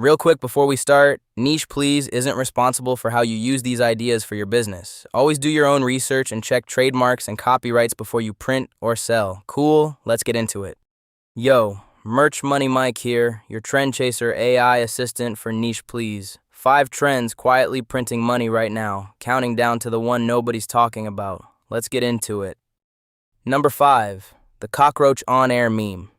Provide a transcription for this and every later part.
Real quick before we start, Niche Please isn't responsible for how you use these ideas for your business. Always do your own research and check trademarks and copyrights before you print or sell. Cool? Let's get into it. Yo, Merch Money Mike here, your trend chaser AI assistant for Niche Please. 5 trends quietly printing money right now, counting down to the one nobody's talking about. Let's get into it. Number 5, the cockroach on-air meme.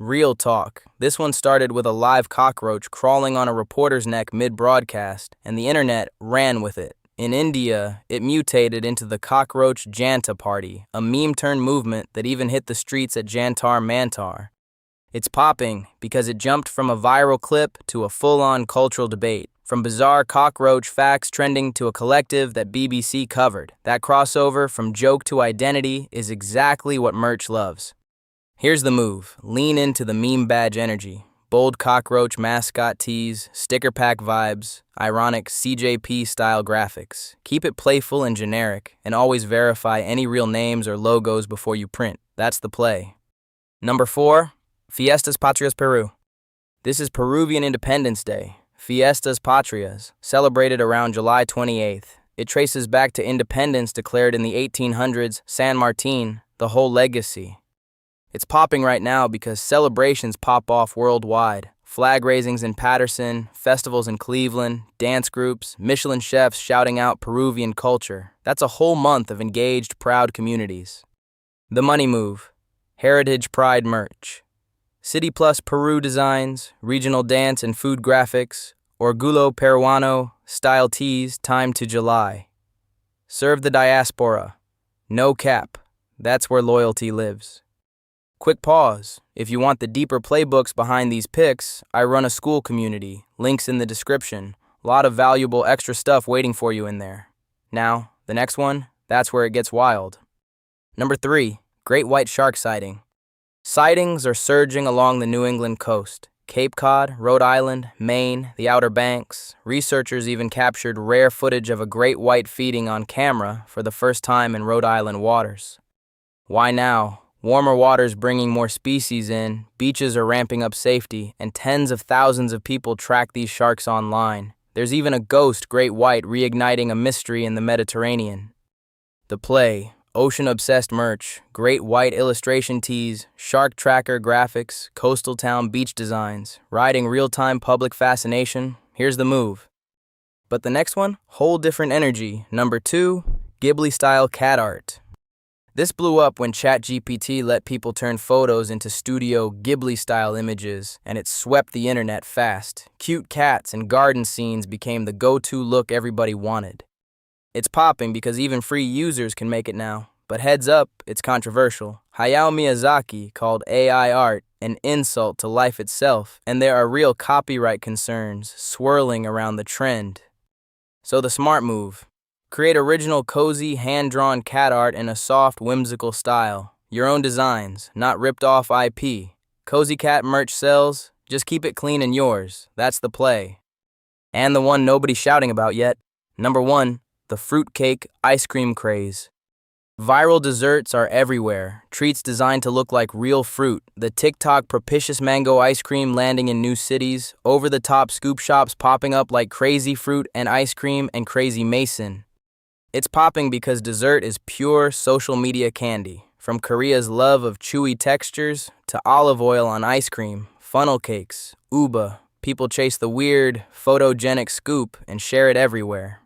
Real talk. This one started with a live cockroach crawling on a reporter's neck mid-broadcast, and the internet ran with it. In India, it mutated into the cockroach Janta party, a meme-turned movement that even hit the streets at Jantar Mantar. It's popping because it jumped from a viral clip to a full-on cultural debate, from bizarre cockroach facts trending to a collective that BBC covered. That crossover from joke to identity is exactly what merch loves. Here's the move. Lean into the meme badge energy. Bold cockroach mascot tees, sticker pack vibes, ironic CJP-style graphics. Keep it playful and generic, and always verify any real names or logos before you print. That's the play. Number 4, Fiestas Patrias Peru. This is Peruvian Independence Day. Fiestas Patrias, celebrated around July 28th. It traces back to independence declared in the 1800s, San Martin, the whole legacy. It's popping right now because celebrations pop off worldwide. Flag raisings in Patterson, festivals in Cleveland, dance groups, Michelin chefs shouting out Peruvian culture. That's a whole month of engaged, proud communities. The money move. Heritage Pride merch. City Plus Peru designs, regional dance and food graphics, Orgullo Peruano style tees timed to July. Serve the diaspora. No cap. That's where loyalty lives. Quick pause. If you want the deeper playbooks behind these picks, I run a Skool community. Links in the description. A lot of valuable extra stuff waiting for you in there. Now, the next one, that's where it gets wild. Number 3, great white shark sighting. Sightings are surging along the New England coast. Cape Cod, Rhode Island, Maine, the Outer Banks. Researchers even captured rare footage of a great white feeding on camera for the first time in Rhode Island waters. Why now? Warmer waters bringing more species in, beaches are ramping up safety, and tens of thousands of people track these sharks online. There's even a ghost great white reigniting a mystery in the Mediterranean. The play, ocean-obsessed merch, great white illustration tees, shark tracker graphics, coastal town beach designs, riding real-time public fascination. Here's the move. But the next one, whole different energy. Number 2, Ghibli-style cat art. This blew up when ChatGPT let people turn photos into Studio Ghibli-style images, and it swept the internet fast. Cute cats and garden scenes became the go-to look everybody wanted. It's popping because even free users can make it now. But heads up, it's controversial. Hayao Miyazaki called AI art an insult to life itself, and there are real copyright concerns swirling around the trend. So the smart move. Create original, cozy, hand-drawn cat art in a soft, whimsical style. Your own designs, not ripped-off IP. Cozy cat merch sells, just keep it clean and yours. That's the play. And the one nobody's shouting about yet. Number 1, the fruitcake ice cream craze. Viral desserts are everywhere. Treats designed to look like real fruit. The TikTok propitious mango ice cream landing in new cities. Over-the-top scoop shops popping up like Crazy Fruit and Ice Cream and Crazy Mason. It's popping because dessert is pure social media candy. From Korea's love of chewy textures to olive oil on ice cream, funnel cakes, uba, people chase the weird, photogenic scoop and share it everywhere.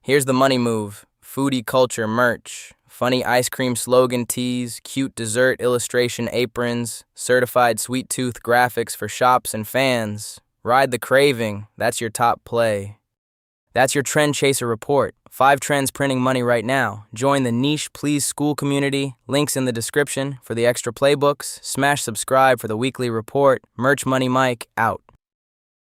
Here's the money move. Foodie culture merch. Funny ice cream slogan tees, cute dessert illustration aprons, certified sweet tooth graphics for shops and fans. Ride the craving. That's your top play. That's your Trend Chaser report. 5 trends printing money right now. Join the Niche Please Skool community. Links in the description for the extra playbooks. Smash subscribe for the weekly report. Merch Money Mike out.